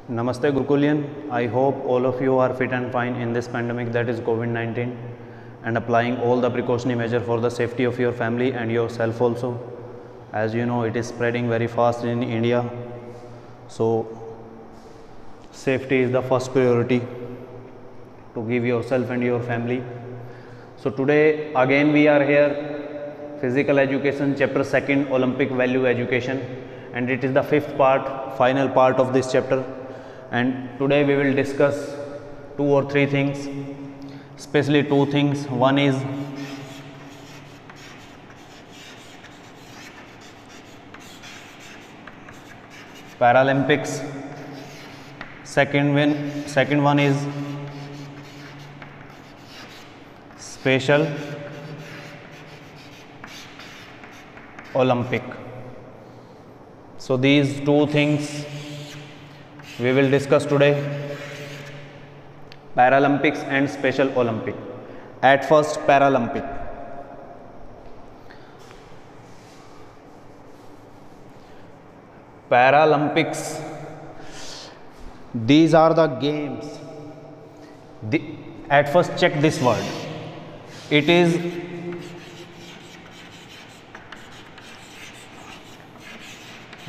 Namaste Gurukulian. I hope all of you are fit and fine in this pandemic that is COVID-19 and applying all the precautionary measure for the safety of your family and yourself also. As you know, it is spreading very fast in India. So safety is the first priority to give yourself and your family. So today again we are here, physical education chapter 2nd, Olympic value education, and it is the fifth part, final part of this chapter. And today we will discuss 2 or 3 things, especially 2 things. One is Paralympics, second one is Special Olympic. So these 2 things we will discuss today, Paralympics and Special Olympic. At first, Paralympic. Paralympics, these are the games. At first check this word. It is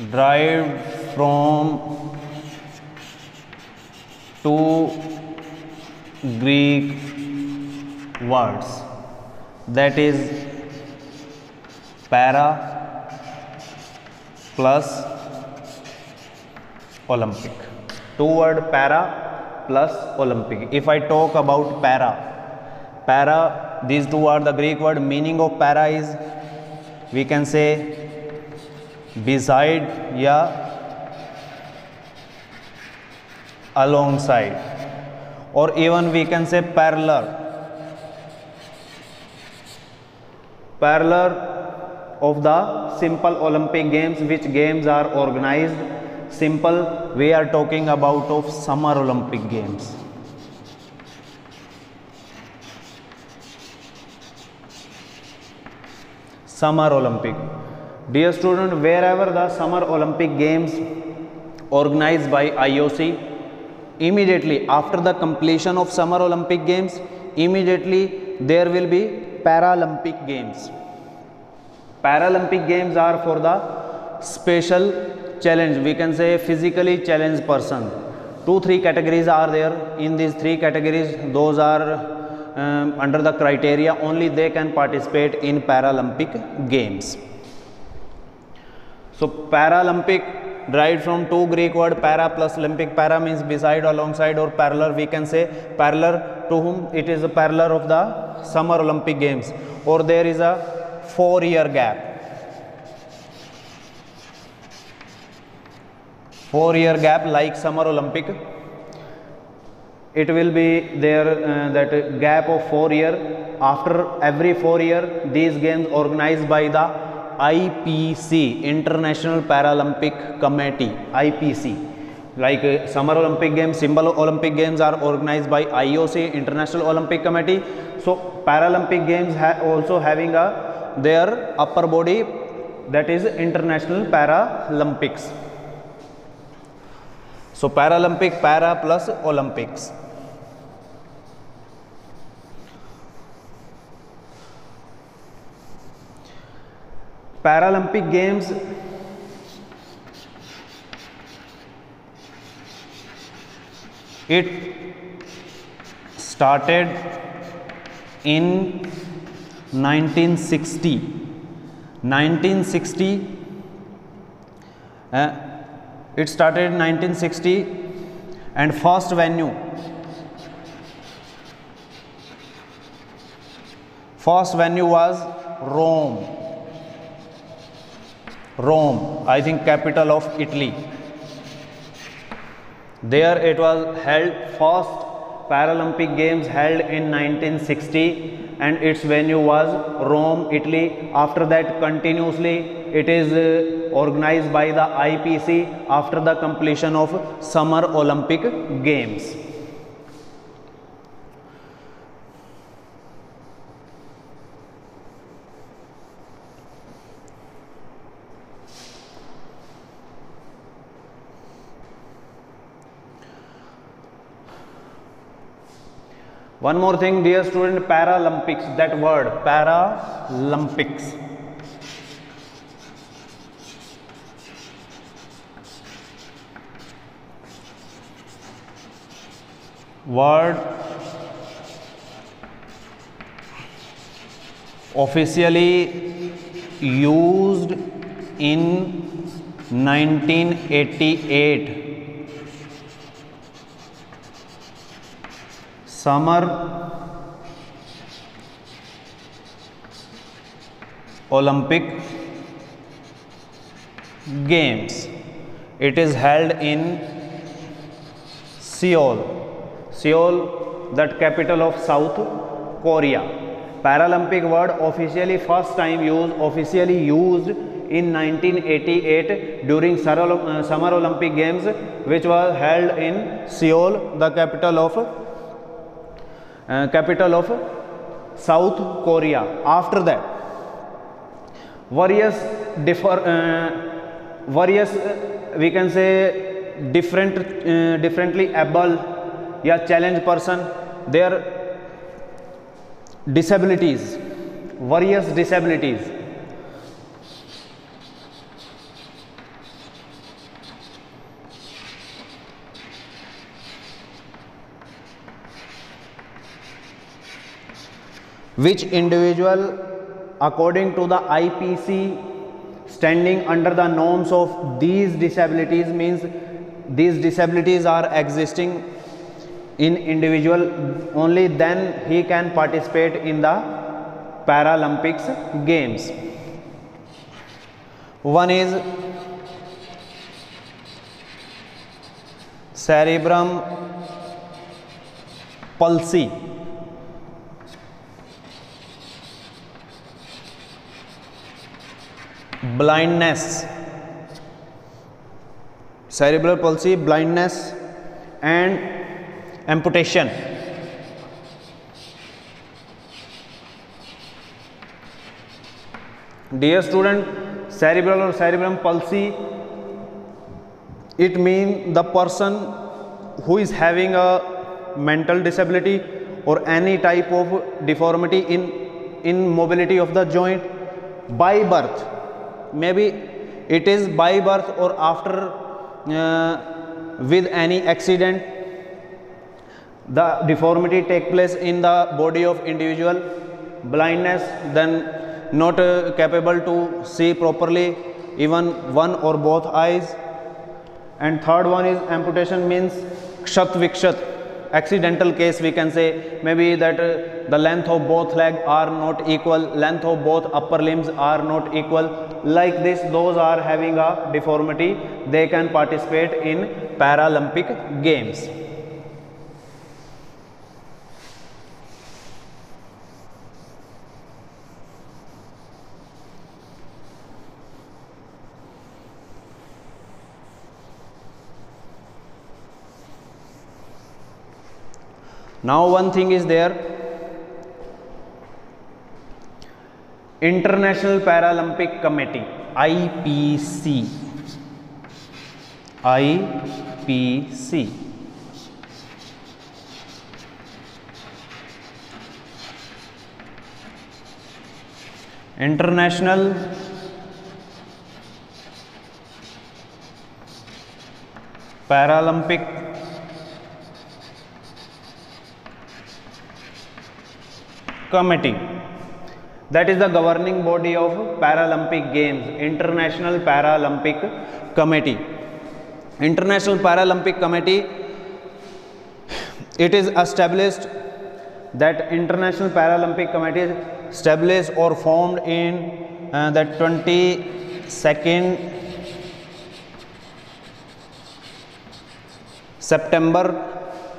derived from 2 Greek words, that is para plus Olympic. 2 word para plus Olympic. If I talk about para, these 2 are the Greek word. Meaning of para is, we can say, beside या alongside, or even we can say parallel of the simple Olympic games. Which games are organized? Simple, we are talking about of Summer Olympic Games. Summer Olympic. Dear student, wherever the Summer Olympic Games organized by IOC, immediately after the completion of Summer Olympic Games, immediately there will be Paralympic Games. Paralympic Games are for the special challenge, we can say physically challenged person. 2-3 categories are there. In these 3 categories, those are under the criteria, only they can participate in Paralympic Games. So Paralympic derived from 2 Greek word, para plus Olympic. Para means beside, alongside, or parallel. We can say parallel to whom? It is a parallel of the Summer Olympic Games, or there is a 4-year gap. 4-year gap like Summer Olympic. It will be there, that gap of 4 year. After every 4 year, these games organized by the IPC, International Paralympic Committee, IPC. Like Summer Olympic Games, Simple Olympic Games are organized by IOC, International Olympic Committee. So Paralympic Games also having their upper body, that is International Paralympics. So Paralympic, para plus Olympics. Paralympic Games it started in 1960. It started in 1960, and first venue was Rome, I think capital of Italy. There it was held. First Paralympic Games held in 1960, and its venue was Rome, Italy. After that, continuously it is organized by the IPC after the completion of Summer Olympic Games. One more thing, dear student, Paralympics, that word, Paralympics. Word officially used in 1988. Summer Olympic Games. It is held in Seoul. Seoul, that capital of South Korea. Paralympic word officially first time officially used in 1988 during Summer Olympic Games, which was held in Seoul, the capital of South Korea. After that, various we can say differently able या challenge person, their disabilities, various disabilities. Which individual, according to the IPC, standing under the norms of these disabilities, means these disabilities are existing in individual, only then he can participate in the Paralympics Games. One is cerebrum palsy. Blindness, cerebral palsy, blindness and amputation. Dear student, cerebral or cerebrum palsy, it means the person who is having a mental disability or any type of deformity in mobility of the joint by birth. Maybe it is by birth or after with any accident the deformity take place in the body of individual. Blindness, then not capable to see properly even one or both eyes. And third one is amputation, means kshat vikshat, accidental case we can say, maybe that the length of both legs are not equal, length of both upper limbs are not equal, like this, those are having a deformity, they can participate in Paralympic Games. Now one thing is there, International Paralympic Committee, IPC. IPC. International Paralympic Committee, that is the governing body of Paralympic Games, International Paralympic Committee. International Paralympic Committee, it is established, that International Paralympic Committee established or formed in the 22nd September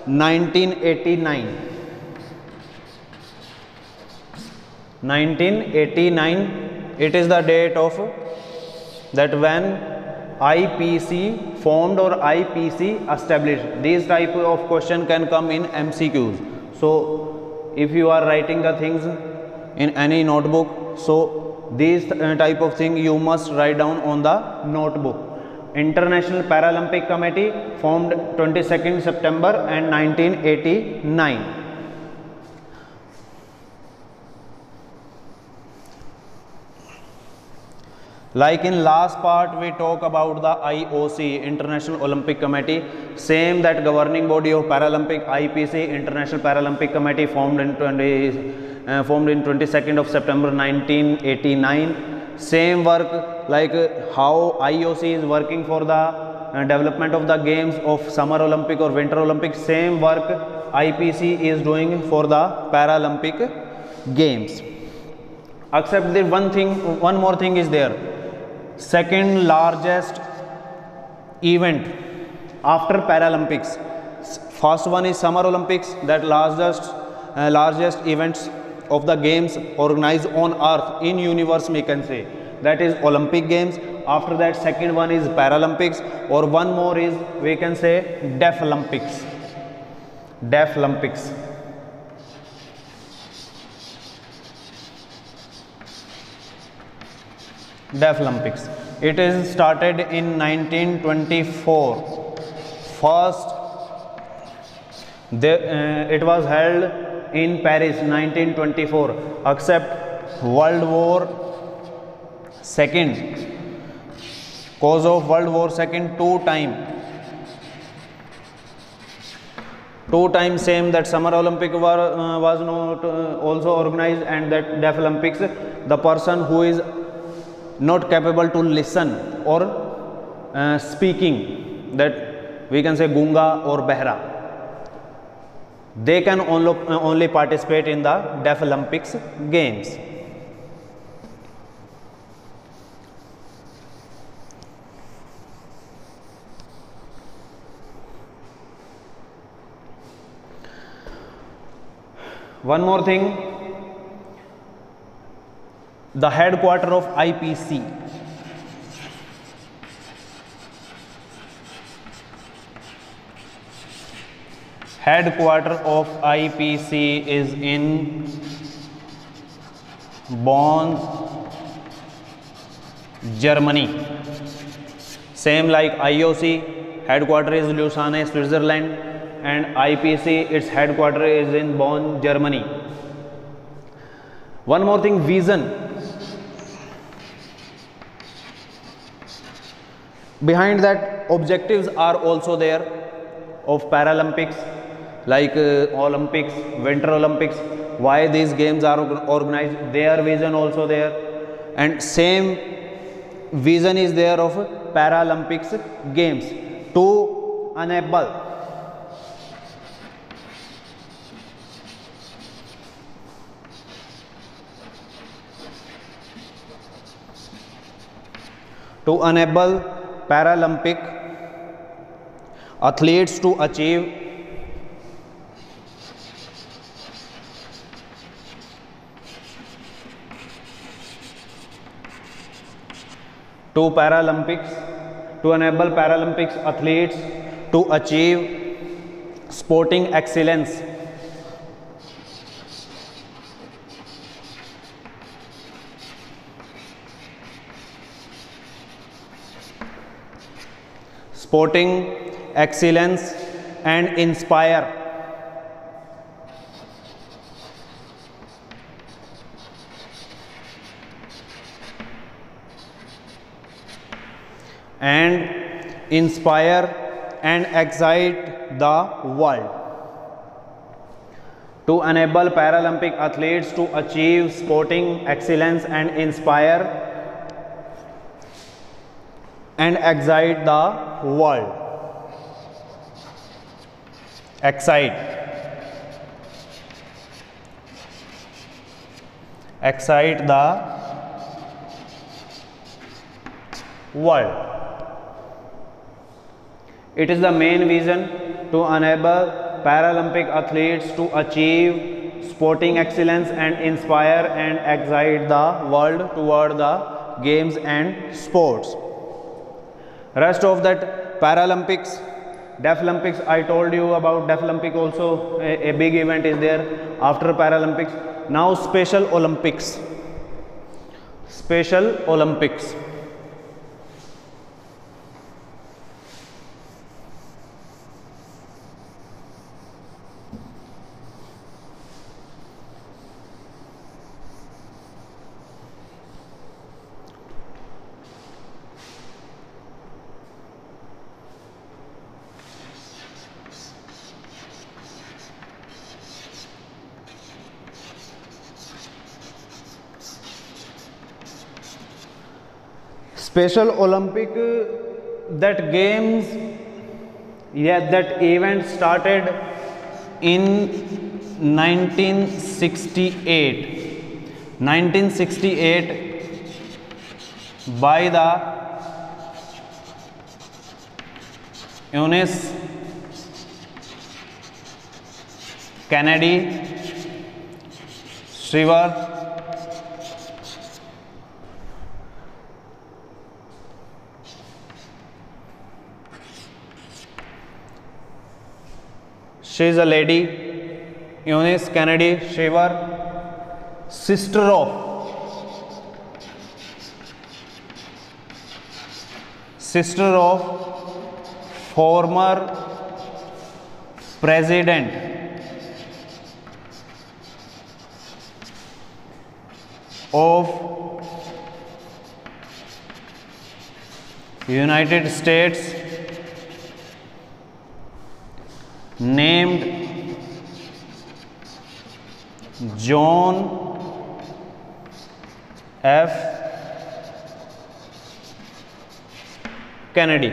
1989. 1989, it is the date of that when IPC formed or IPC established. These type of question can come in MCQs. So if you are writing the things in any notebook, so these type of thing you must write down on the notebook. International Paralympic Committee formed 22nd September and 1989. Like in last part we talk about the IOC, International Olympic Committee, same that governing body of Paralympic, IPC, International Paralympic Committee, formed in 22nd of September 1989. Same work like how IOC is working for the development of the games of Summer Olympic or Winter Olympic, same work IPC is doing for the Paralympic games. Except the one more thing is there. Second largest event after Paralympics. First one is Summer Olympics, that largest events of the games organized on earth in universe, we can say, that is Olympic Games. After that, second one is Paralympics, or one more is, we can say, Deaflympics. Deaflympics. Deaflympics. It is started in 1924. First, it was held in Paris 1924. Except World War II, cause of World War II, two time same that Summer Olympic was not also organized, and that Deaflympics, the person who is not capable to listen or speaking, that we can say Gunga or Behra, they can only participate in the Deaflympics games. One more thing, the headquarter of IPC. Headquarter of IPC is in Bonn, Germany. Same like IOC, headquarter is Lausanne, Switzerland, and IPC, its headquarter is in Bonn, Germany. One more thing, vision. Behind that, objectives are also there of Paralympics, like Olympics, Winter Olympics, why these games are organized, their vision also there, and same vision is there of Paralympics games to enable Paralympic athletes to achieve enable Paralympics athletes to achieve sporting excellence. Sporting excellence and inspire and excite the world. To enable Paralympic athletes to achieve sporting excellence and inspire and excite the world. Excite the world. It is the main vision to enable Paralympic athletes to achieve sporting excellence and inspire and excite the world toward the games and sports. Rest of that Paralympics, Deaflympics, I told you about Deaflympic also, a big event is there after Paralympics. Now Special Olympics. Special Olympics. Special Olympic, that games, yeah, that event started in 1968 by the Eunice Kennedy Shriver. She is a lady, Eunice Kennedy Shriver, sister of former president of United States named John F. Kennedy.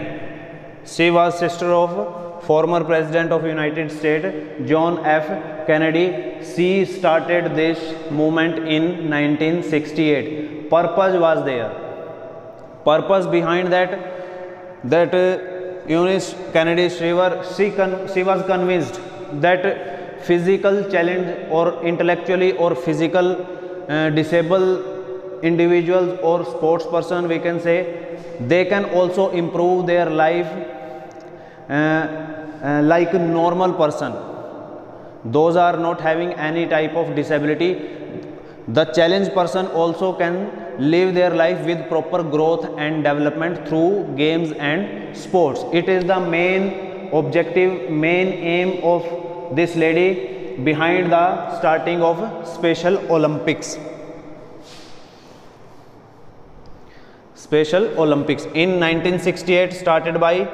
She was sister of former president of United States John F. Kennedy. She started this movement in 1968. Purpose was there. Purpose behind that Eunice Kennedy Shriver, she was convinced that physical challenge or intellectually or physical disabled individuals or sports person, we can say, they can also improve their life like a normal person. Those are not having any type of disability. The challenged person also can live their life with proper growth and development through games and sports. It is the main objective, main aim of this lady behind the starting of Special Olympics. Special Olympics in 1968 started by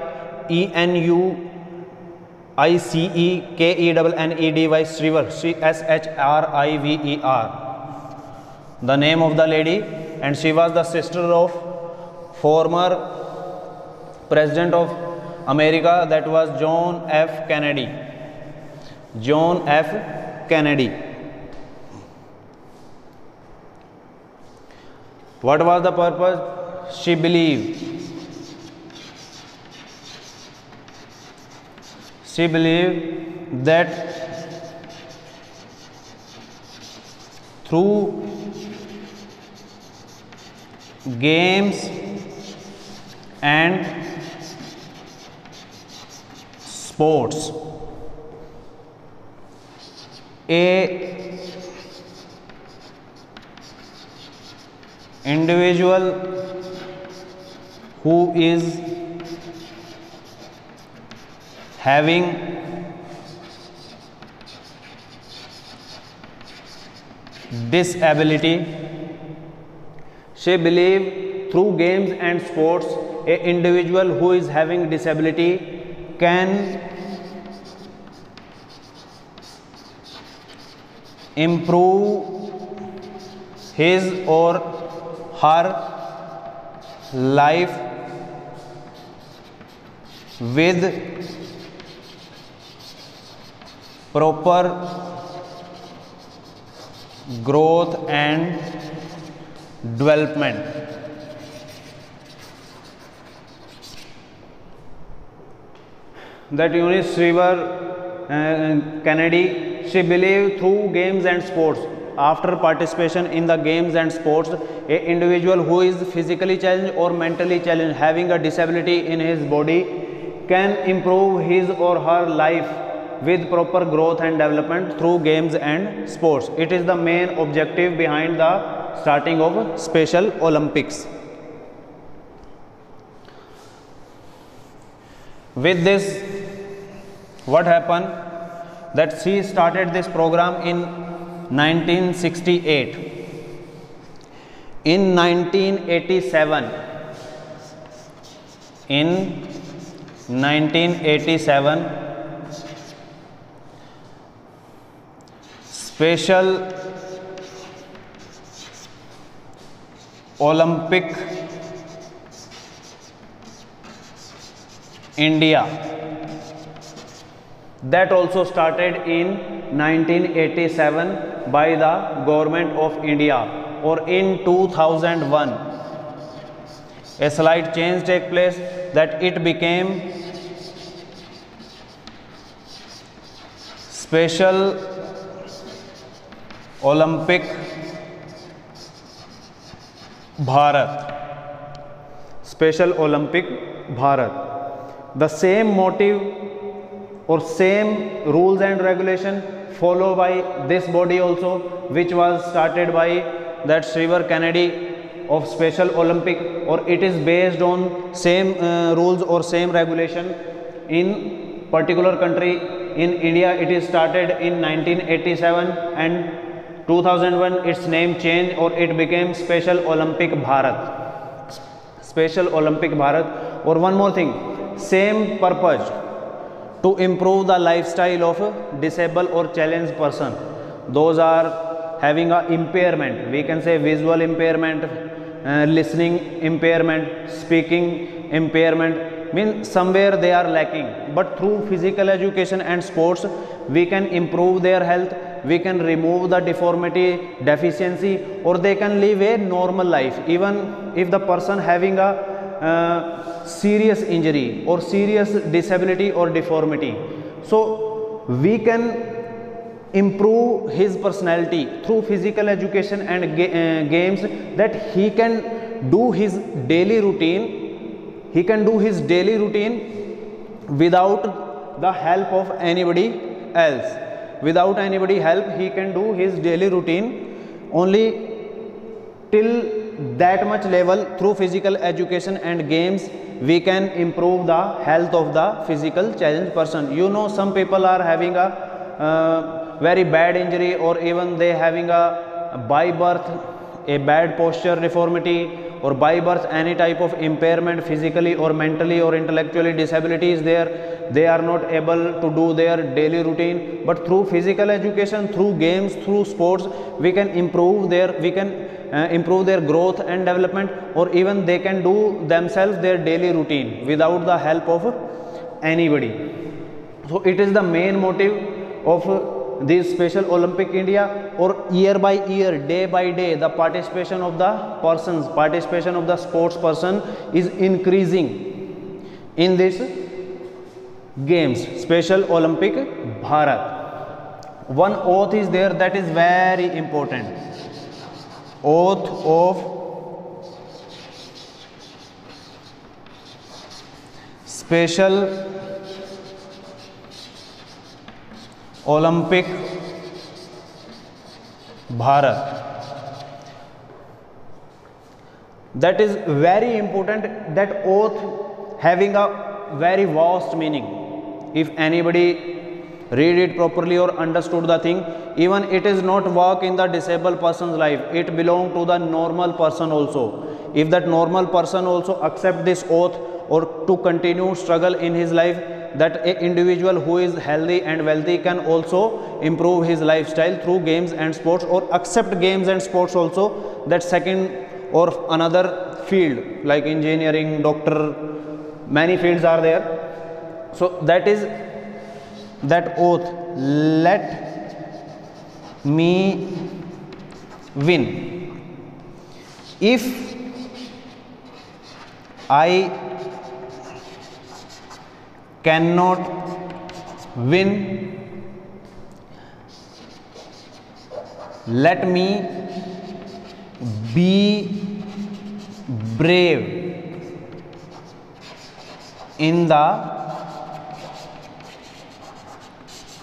ENUICE KENNEDY Shriver, SHRIVER, the name of the lady, and she was the sister of former president of America, that was John F. Kennedy. John F. Kennedy. What was the purpose? She believed that through games and sports, a individual who is having disability, she believe through games and sports, a individual who is having disability can improve his or her life with proper growth and development. That Eunice Shriver Kennedy, she believed through games and sports, after participation in the games and sports, a individual who is physically challenged or mentally challenged, having a disability in his body, can improve his or her life with proper growth and development through games and sports. It is the main objective behind the starting of Special Olympics. With this, what happened? That she started this program in 1968. In 1987, Special Olympic India. That also started in 1987 by the government of India, or in 2001 a slight change take place that it became Special Olympic Bharat. Special Olympic Bharat. The same motive or same rules and regulation followed by this body also, which was started by that Shriver Kennedy of Special Olympic, or it is based on same rules or same regulation in particular country. In India it is started in 1987 and 2001 its name changed or it became Special Olympic Bharat. Special Olympic Bharat. Or one more thing, same purpose, to improve the lifestyle of a disabled or challenged person. Those are having a impairment, we can say visual impairment, listening impairment, speaking impairment, means somewhere they are lacking, but through physical education and sports we can improve their health, we can remove the deformity, deficiency, or they can live a normal life even if the person having a serious injury or serious disability or deformity. So we can improve his personality through physical education and games, that he can do his daily routine, without the help of anybody else. Without anybody help he can do his daily routine only till that much level. Through physical education and games we can improve the health of the physical challenged person. You know, some people are having a very bad injury, or even they having a by birth a bad posture deformity, or by birth any type of impairment physically or mentally or intellectually disability is there, they are not able to do their daily routine. But through physical education, through games, through sports, we can improve their growth and development, or even they can do themselves their daily routine without the help of anybody. So it is the main motive of this Special Olympic India, or year by year, day by day, the participation of the sports person is increasing in this games, Special Olympic Bharat. One oath is there that is very important. Oath of Special Olympic Bharat. That is very important. That oath having a very vast meaning. If anybody read it properly or understood the thing, even it is not work in the disabled person's life, it belong to the normal person also. If that normal person also accept this oath, or to continue struggle in his life, that an individual who is healthy and wealthy can also improve his lifestyle through games and sports, or accept games and sports also, that second or another field like engineering, doctor, many fields are there. So that is that oath, let me win. If I cannot win, let me be brave in the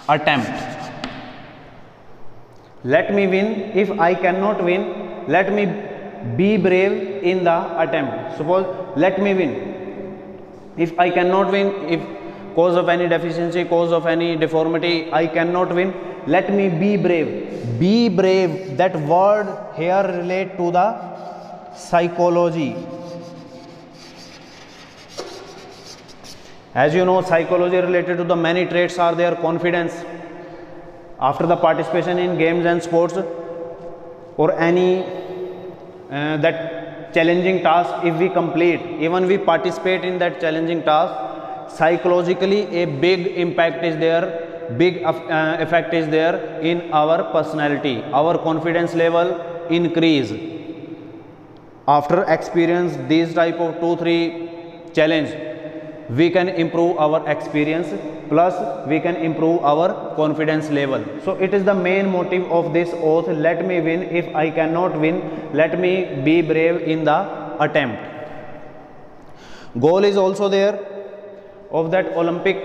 attempt. Let me win. If I cannot win, let me be brave in the attempt. Suppose let me win. If I cannot win, if cause of any deficiency, cause of any deformity, I cannot win, let me be brave. Be brave, that word here relate to the psychology. As you know, psychology related to the many traits are there. Confidence, after the participation in games and sports, or any that challenging task, if we complete, even we participate in that challenging task, psychologically a big impact is there, big effect is there in our personality. Our confidence level increase after experience these type of 2-3 challenge. We can improve our experience, plus we can improve our confidence level. So it is the main motive of this oath. Let me win. If I cannot win, let me be brave in the attempt. Goal is also there of that Olympic.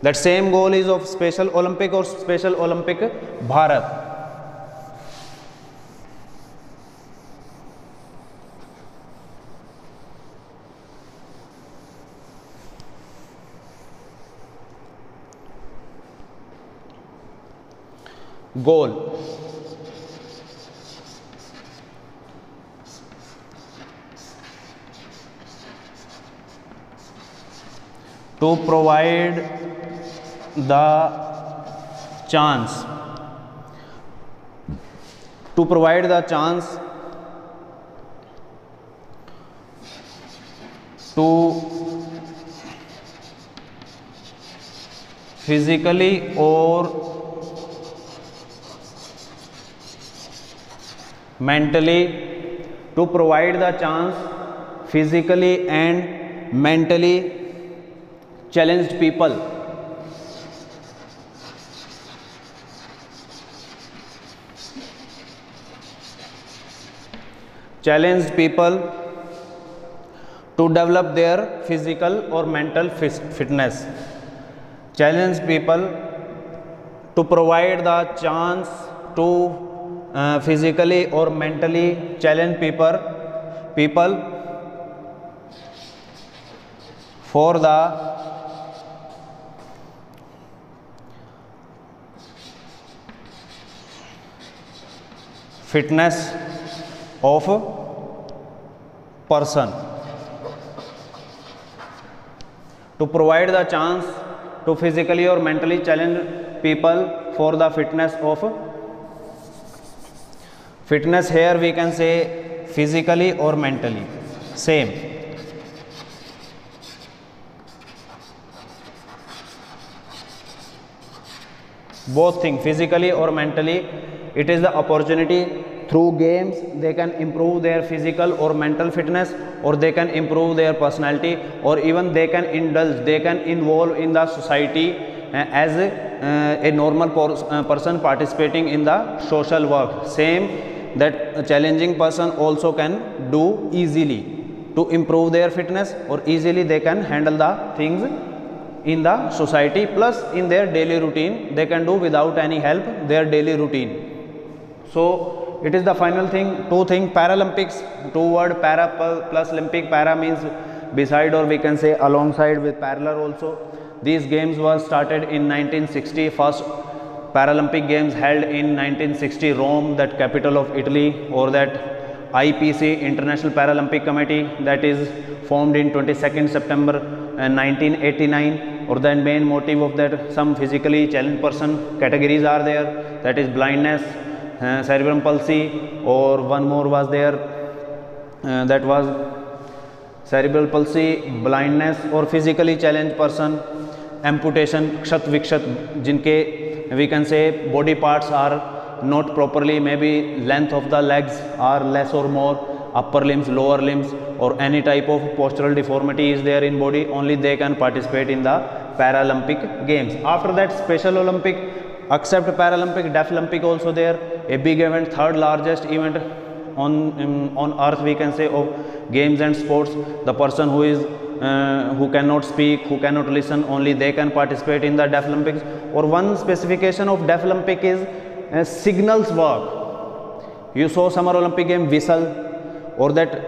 That same goal is of Special Olympic or Special Olympic Bharat. Goal: to provide the chance, to physically or mentally, to provide the chance physically and mentally challenged people. Challenged people to develop their physical or mental fitness. Challenged people to provide the chance to physically or mentally challenge people for the fitness of person. To provide the chance to physically or mentally challenge people for the fitness of fitness. Here we can say physically or mentally, same. Both things, physically or mentally. It is the opportunity. Through games they can improve their physical or mental fitness, or they can improve their personality, or even they can indulge, they can involve in the society as a normal person participating in the social work. Same, that a challenging person also can do easily to improve their fitness, or easily they can handle the things in the society, plus in their daily routine they can do without any help their daily routine. So it is the final thing. Two things: Paralympics, two word para plus Olympic. Para means beside, or we can say alongside with, parallel also. These games were started in 1960. First Paralympic games held in 1960, Rome, that capital of Italy, or that IPC, International Paralympic Committee, that is formed in 22nd September 1989. Or then main motive of that, some physically challenged person categories are there, that is blindness, cerebral palsy, or one more was there, that was cerebral palsy, blindness, or physically challenged person, amputation, kshat vikshat, jinke we can say body parts are not properly, maybe length of the legs are less or more, upper limbs, lower limbs, or any type of postural deformity is there in body, only they can participate in the Paralympic games. After that, Special Olympic, except Paralympic, Deaf Olympic also there, a big event, third largest event on earth, we can say, of games and sports. The person who is who cannot speak, who cannot listen, only they can participate in the Deaf Olympics. Or one specification of Deaf Olympic is signals work. You saw Summer Olympic game whistle, or that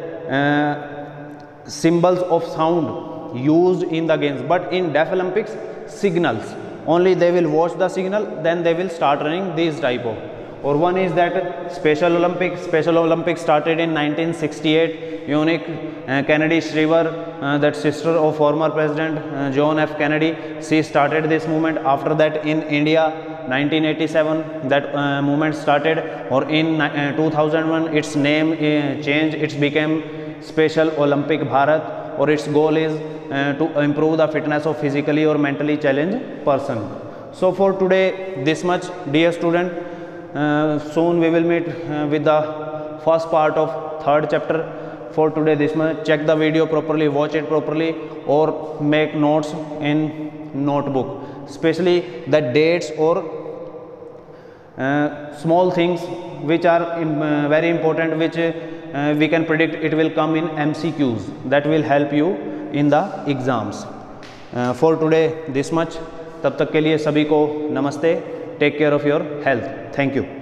symbols of sound used in the games, but in Deaf Olympics signals, only they will watch the signal, then they will start running these type of. Or one is that Special Olympics. Special Olympics started in 1968. Unique Kennedy Shriver, that sister of former President John F. Kennedy, she started this movement. After that, in India, 1987, that movement started. Or in 2001, its name changed. It became Special Olympic Bharat. or its goal is to improve the fitness of physically or mentally challenged person. So for today this much, dear student. Soon we will meet with the first part of third chapter. For today this much. Check the video properly, watch it properly, or make notes in notebook, especially the dates or small things which are very important, which we can predict it will come in MCQs, that will help you in the exams. For today this much. तब तक के लिए सभी को नमस्ते. Take care of your health. Thank you.